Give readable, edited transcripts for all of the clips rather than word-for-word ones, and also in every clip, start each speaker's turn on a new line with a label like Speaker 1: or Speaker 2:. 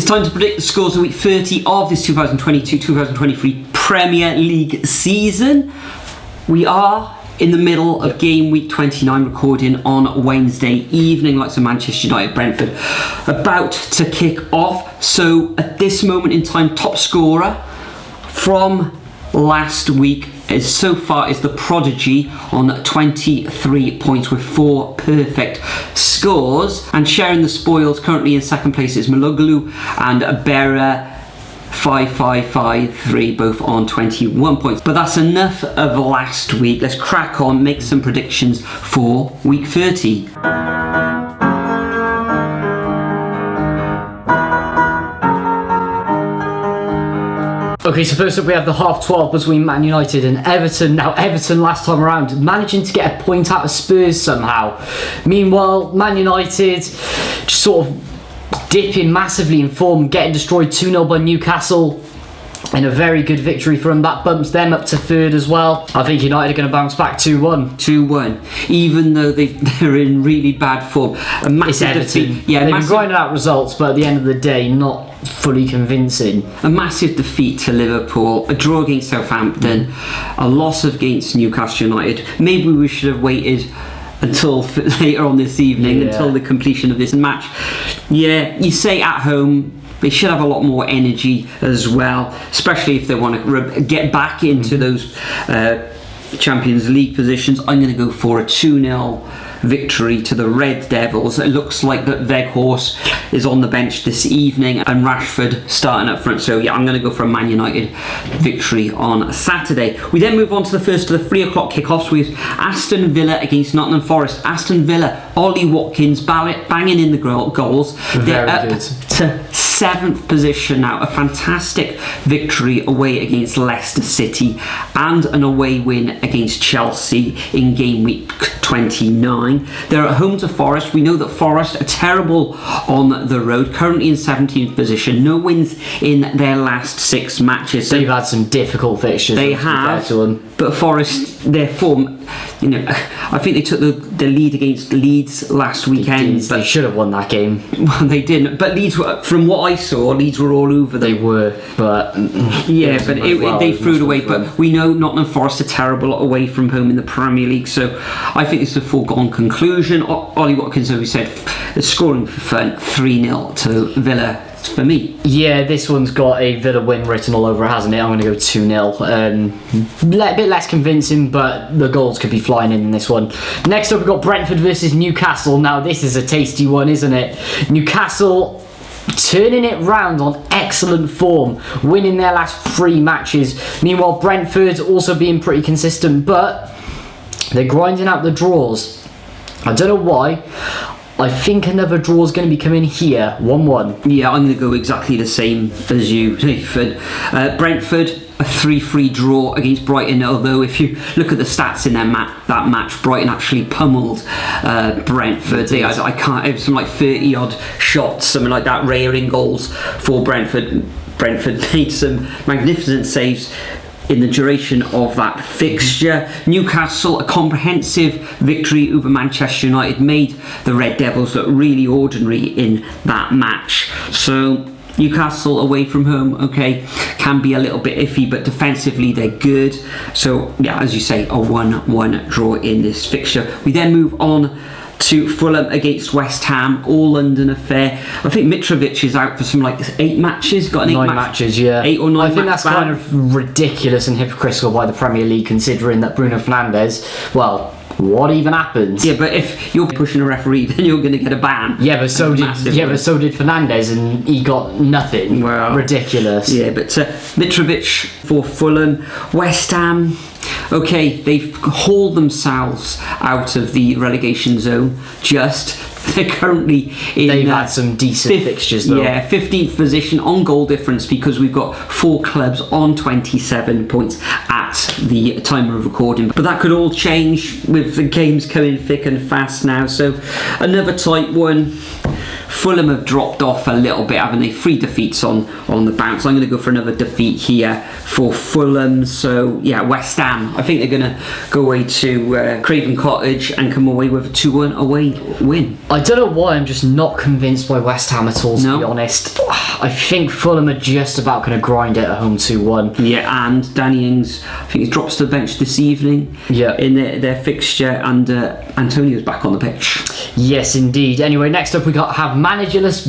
Speaker 1: It's time to predict the scores of week 30 of this 2022-2023 Premier League season. We are in the middle of game week 29, recording on Wednesday evening, like some Manchester United Brentford about to kick off. So at this moment in time, top scorer from last week so far is the Prodigy on 23 points with 4 perfect scores, and sharing the spoils currently in second place is Maloglu and Berra 5553, both on 21 points. But that's enough of last week. Let's crack on, make some predictions for week 30.
Speaker 2: Okay, so first up we have the half 12 between Man United and Everton. Now Everton last time around managing to get a point out of Spurs somehow. Meanwhile, Man United just sort of dipping massively in form, getting destroyed 2-0 by Newcastle in a very good victory for them. That bumps them up to third as well. I think United are going to bounce back 2-1.
Speaker 1: 2-1, even though they're in really bad form. A massive defeat.
Speaker 2: Yeah, they've been grinding out results, but at the end of the day, not fully convincing.
Speaker 1: A massive defeat to Liverpool, a draw against Southampton, a loss against Newcastle United. Maybe we should have waited until later on this evening, until the completion of this match. Yeah, you say at home, they should have a lot more energy as well, especially if they want to get back into those Champions League positions. I'm going to go for a 2-0 victory to the Red Devils. It looks like that Weghorst is on the bench this evening and Rashford starting up front. So yeah, I'm going to go for a Man United victory on Saturday. We then move on to the first of the 3 o'clock kickoffs with Aston Villa against Nottingham Forest. Aston Villa, Ollie Watkins banging in the goals. They're up to 7th position now. A fantastic victory away against Leicester City and an away win against Chelsea in game week 29. They're at home to Forest. We know that Forest are terrible on the road, currently in 17th position. No wins in their last 6 matches.
Speaker 2: They've had some difficult fixtures.
Speaker 1: They have, but Forest, their form, I think they took the lead against Leeds last weekend.
Speaker 2: They should have won that game.
Speaker 1: Well, they didn't. But Leeds were, from what I saw, Leeds were all over them.
Speaker 2: They were, but
Speaker 1: they threw it away. But we know Nottingham Forest are terrible away from home in the Premier League, so I think it's a foregone conclusion. Ollie Watkins, as we said, is scoring for fun, 3-0 to Villa. For me,
Speaker 2: yeah, this one's got a Villa win written all over it, hasn't it? I'm going to go 2-0. A bit less convincing, but the goals could be flying in this one. Next up, we've got Brentford versus Newcastle. Now, this is a tasty one, isn't it? Newcastle turning it round on excellent form, winning their last 3 matches. Meanwhile, Brentford also being pretty consistent, but they're grinding out the draws. I don't know why. I think another draw is going to be coming here, 1-1.
Speaker 1: Yeah, I'm going to go exactly the same as you, Nathan. Brentford, a 3-3 draw against Brighton, although if you look at the stats in that match, Brighton actually pummeled Brentford. They had, it was some like 30 odd shots, something like that, rearing goals for Brentford. Brentford made some magnificent saves in the duration of that fixture. Newcastle, a comprehensive victory over Manchester United, made the Red Devils look really ordinary in that match. So Newcastle away from home, okay, can be a little bit iffy, but defensively they're good. So yeah, as you say, a 1-1 draw in this fixture. We then move on to Fulham against West Ham, all London affair. I think Mitrovic is out for some 8 matches. Got an
Speaker 2: 9 matches, yeah.
Speaker 1: 8 or 9.
Speaker 2: I think that's kind of ridiculous and hypocritical by the Premier League, considering that Bruno Fernandes, well, what even happens?
Speaker 1: Yeah, but if you're pushing a referee, then you're going to get a ban.
Speaker 2: Yeah, but so did Fernandes, and he got nothing.
Speaker 1: Well,
Speaker 2: ridiculous.
Speaker 1: Yeah, but Mitrovic for Fulham. West Ham, okay, they've hauled themselves out of the relegation zone. They're currently in.
Speaker 2: They've had some decent fixtures though.
Speaker 1: Yeah, 15th position on goal difference, because we've got 4 clubs on 27 points at the time of recording. But that could all change with the games coming thick and fast now. So another tight one Fulham have dropped off a little bit, haven't they? 3 defeats on the bounce. I'm going to go for another defeat here for Fulham. So yeah, West Ham. I think they're going to go away to Craven Cottage and come away with a 2-1 away win.
Speaker 2: I don't know why I'm just not convinced by West Ham at all, to be honest. I think Fulham are just about going to grind it at home 2-1.
Speaker 1: Yeah, and Danny Ings, I think he drops to the bench this evening in their fixture, and Antonio's back on the pitch.
Speaker 2: Yes, indeed. Anyway, next up we have managerless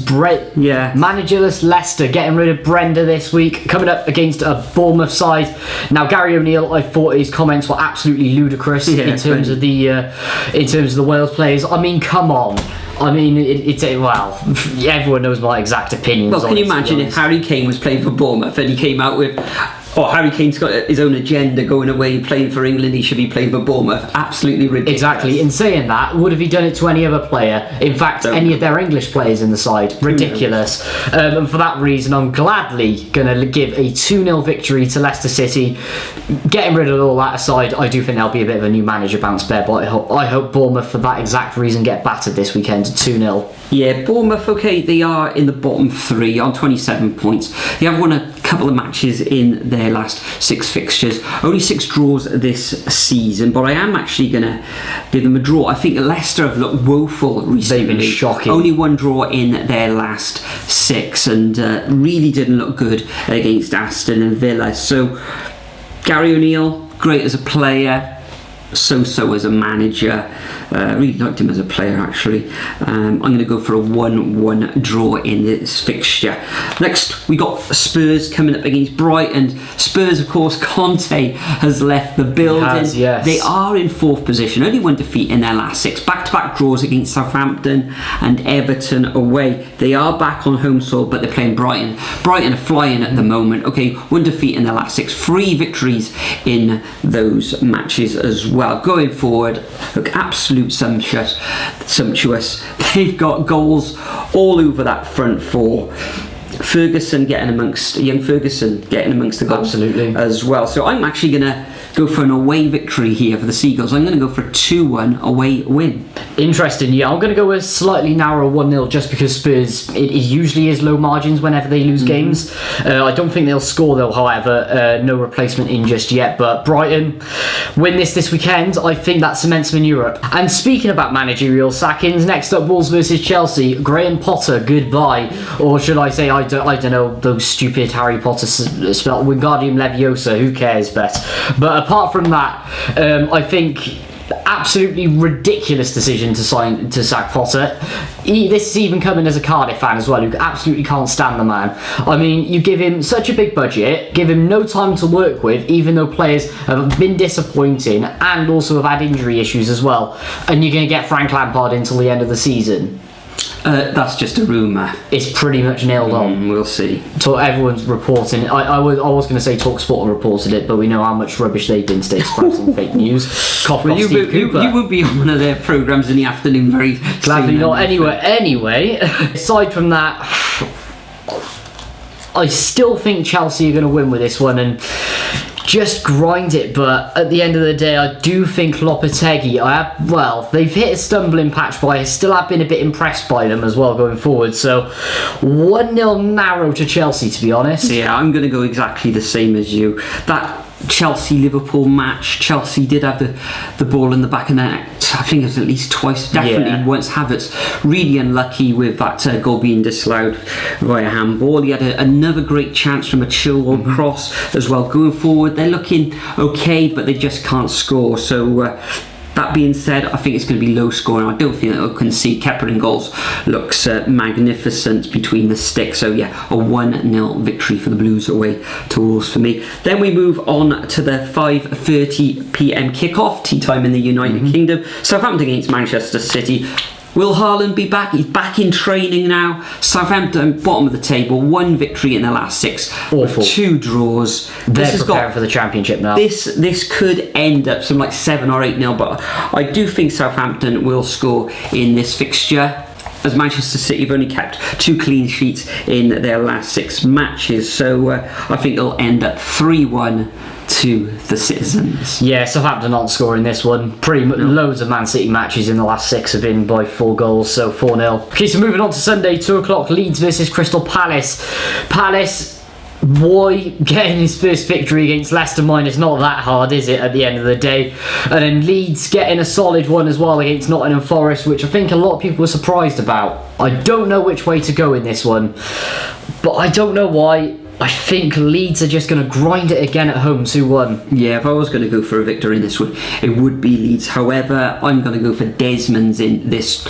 Speaker 2: Leicester getting rid of Brenda this week, coming up against a Bournemouth side. Now, Gary O'Neill, I thought his comments were absolutely ludicrous in terms of the Wales players. I mean, come on. I mean, everyone knows my exact opinions.
Speaker 1: Well, can you imagine if Harry Kane was playing for Bournemouth and he came out with, Harry Kane's got his own agenda going away playing for England, he should be playing for Bournemouth? Absolutely ridiculous.
Speaker 2: Exactly. In saying that, would have he done it to any other player? In fact, any of their English players in the side? Ridiculous. And for that reason, I'm gladly going to give a 2-0 victory to Leicester City. Getting rid of all that aside, I do think there'll be a bit of a new manager bounce there, but I hope Bournemouth, for that exact reason, get battered this weekend 2-0.
Speaker 1: Yeah, Bournemouth, okay, they are in the bottom 3 on 27 points. They have won a couple of matches in their last 6 fixtures. Only 6 draws this season, but I am actually going to give them a draw. I think Leicester have looked woeful recently.
Speaker 2: They've been shocking.
Speaker 1: Only 1 draw in their last 6, and really didn't look good against Aston and Villa. So, Gary O'Neill, great as a player, so-so as a manager. Really liked him as a player, actually. I'm going to go for a 1-1 draw in this fixture. Next, we got Spurs coming up against Brighton. Spurs, of course, Conte has left the building.
Speaker 2: Yes.
Speaker 1: They are in 4th position, only 1 defeat in their last 6. Back-to-back draws against Southampton and Everton away. They are back on home soil, but they're playing Brighton. Brighton are flying at the moment. Okay, 1 defeat in their last 6. 3 victories in those matches as well. Going forward, look absolute sumptuous. They've got goals all over that front 4. young Ferguson getting amongst the goals as well. So I'm actually going to go for an away victory here for the Seagulls. I'm going to go for a 2-1 away win.
Speaker 2: Interesting, yeah. I'm going to go with slightly narrow 1-0 just because Spurs, it usually is low margins whenever they lose games. I don't think they'll score though, however. No replacement in just yet. But Brighton win this weekend. I think that cements them in Europe. And speaking about managerial sackings, next up Wolves versus Chelsea. Graham Potter, goodbye. Or should I say, I don't know, those stupid Harry Potter spelled Wingardium Leviosa, who cares, bet. But apart from that, I think absolutely ridiculous decision to sack Potter. This is even coming as a Cardiff fan as well, who absolutely can't stand the man. I mean, you give him such a big budget, give him no time to work with, even though players have been disappointing and also have had injury issues as well, and you're going to get Frank Lampard until the end of the season.
Speaker 1: That's just a rumour.
Speaker 2: It's pretty much nailed on.
Speaker 1: We'll see.
Speaker 2: So everyone's reporting. I was going to say TalkSport reported it, but we know how much rubbish they've been spreading fake news.
Speaker 1: You would be on one of their programmes in the afternoon very
Speaker 2: gladly not. Anyway, aside from that, I still think Chelsea are going to win with this one and just grind it, but at the end of the day, I do think Lopetegui, they've hit a stumbling patch, but I still have been a bit impressed by them as well going forward. So 1-0 narrow to Chelsea, to be honest.
Speaker 1: Yeah, I'm going to go exactly the same as you. That Chelsea-Liverpool match, Chelsea did have the ball in the back of the net. I think it was at least twice, definitely once. Havertz really unlucky with that goal being disallowed via handball. He had another great chance from a Chilwell cross as well. Going forward, they're looking okay, but they just can't score. So that being said, I think it's going to be low scoring. I don't think they'll concede. Kepa in goals looks magnificent between the sticks. So yeah, a 1-0 victory for the Blues away to Wolves for me. Then we move on to the 5:30 p.m. kickoff, tea time in the United Kingdom. Southampton against Manchester City. Will Haaland be back? He's back in training now. Southampton, bottom of the table, 1 victory in the last 6.
Speaker 2: Awful.
Speaker 1: 2 draws.
Speaker 2: They're preparing for the Championship now.
Speaker 1: This could end up some 7 or 8-0, but I do think Southampton will score in this fixture. as Manchester City have only kept 2 clean sheets in their last 6 matches. So I think it'll end up 3-1 to the citizens.
Speaker 2: Yeah, Southampton aren't scoring this one. Pretty much loads of Man City matches in the last 6 have been by 4 goals, so 4-0. Okay, so moving on to Sunday, 2 o'clock, Leeds versus Crystal Palace. Palace, boy, getting his first victory against Leicester minus not that hard, is it, at the end of the day? And then Leeds getting a solid one as well against Nottingham Forest, which I think a lot of people were surprised about. I don't know which way to go in this one, but I don't know why. I think Leeds are just going to grind it again at home, 2-1.
Speaker 1: Yeah, if I was going to go for a victory in this one, it would be Leeds. However, I'm going to go for Desmond's in this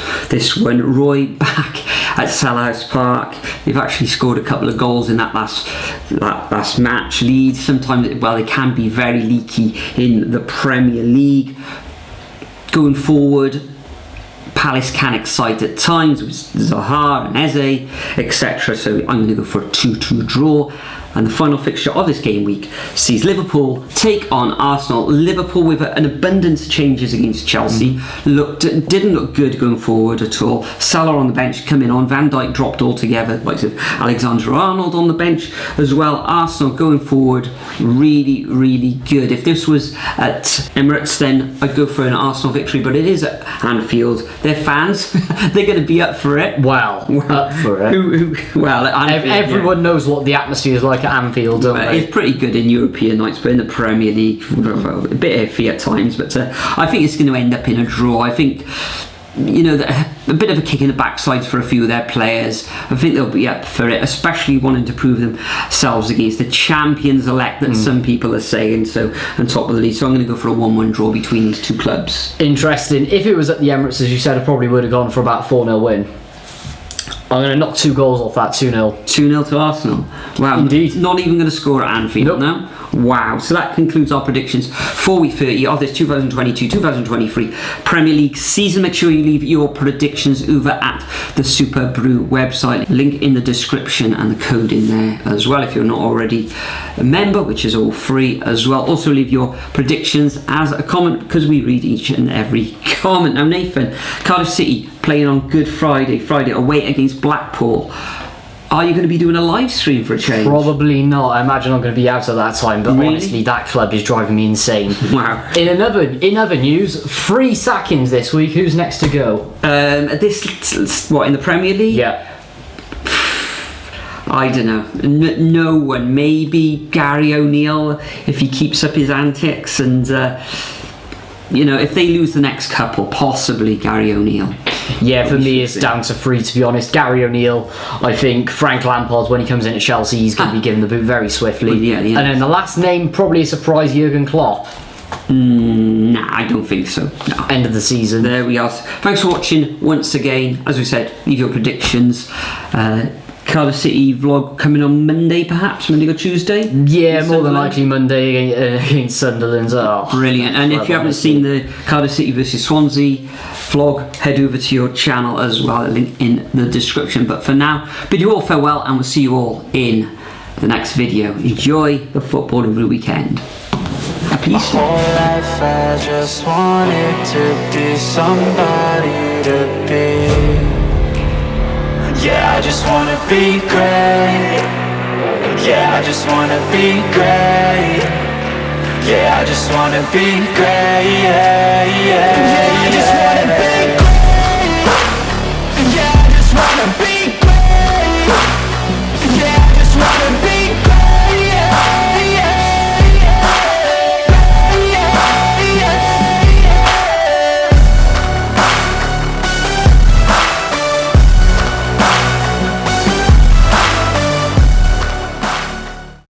Speaker 1: one. Roy back at Selhurst Park. They've actually scored a couple of goals in that last match. Leeds, sometimes, well, they can be very leaky in the Premier League. Going forward, Palace can excite at times with Zaha and Eze, etc. So I'm going to go for a 2-2 draw. And the final fixture of this game week sees Liverpool take on Arsenal. Liverpool with an abundance of changes against Chelsea. Didn't look good going forward at all. Salah on the bench coming on. Van Dijk dropped altogether. Like Alexander-Arnold on the bench as well. Arsenal going forward really, really good. If this was at Emirates, then I'd go for an Arsenal victory. But it is at Anfield. Their fans, they're going to be up for it.
Speaker 2: Well, up for it.
Speaker 1: Well, at Anfield,
Speaker 2: everyone knows what the atmosphere is like at Anfield, don't they?
Speaker 1: It's pretty good in European nights, but in the Premier League, a bit iffy at times. But I think it's going to end up in a draw. I think, you know, a bit of a kick in the backside for a few of their players. I think they'll be up for it, especially wanting to prove themselves against the champions elect that some people are saying. So, on top of the league. So I'm going to go for a 1-1 draw between these two clubs.
Speaker 2: Interesting. If it was at the Emirates, as you said, I probably would have gone for about 4-0 win. I'm going to knock 2 goals off that, 2-0.
Speaker 1: 2-0 to Arsenal. Wow.
Speaker 2: Indeed.
Speaker 1: Not even going to score at Anfield now. Wow. So that concludes our predictions for week 30 of this 2022-2023 Premier League season. Make sure you leave your predictions over at the Super Brew website. Link in the description and the code in there as well if you're not already a member, which is all free as well. Also leave your predictions as a comment because we read each and every comment. Now Nathan, Cardiff City playing on Good Friday away against Blackpool. Are you going to be doing a live stream for a change?
Speaker 2: Probably not. I imagine I'm going to be out at that time, but honestly, that club is driving me insane.
Speaker 1: Wow.
Speaker 2: In other news, 3 sackings this week. Who's next to go?
Speaker 1: What, in the Premier League?
Speaker 2: Yeah.
Speaker 1: I don't know. No one. Maybe Gary O'Neill if he keeps up his antics, and you know, if they lose the next couple, possibly Gary O'Neill.
Speaker 2: Yeah, for me it's down to 3, to be honest. Gary O'Neill, I think Frank Lampard, when he comes in at Chelsea, he's going to be given the boot very swiftly.
Speaker 1: Yeah,
Speaker 2: and then the last name, probably a surprise, Jurgen Klopp.
Speaker 1: Nah, I don't think so. No.
Speaker 2: End of the season.
Speaker 1: There we are. Thanks for watching once again. As we said, leave your predictions. Cardiff City vlog coming on Monday, perhaps Monday or Tuesday.
Speaker 2: Yeah, more than likely Monday against Sunderland. Oh,
Speaker 1: brilliant! And if you haven't seen the Cardiff City versus Swansea vlog, head over to your channel as well. Link in the description. But for now, bid you all farewell, and we'll see you all in the next video. Enjoy the football over the weekend. Happy Easter.
Speaker 3: My whole life I just wanted to be somebody to be. Yeah, I just wanna be great. Yeah, I just wanna be great. Yeah, I just wanna be great. Yeah, yeah.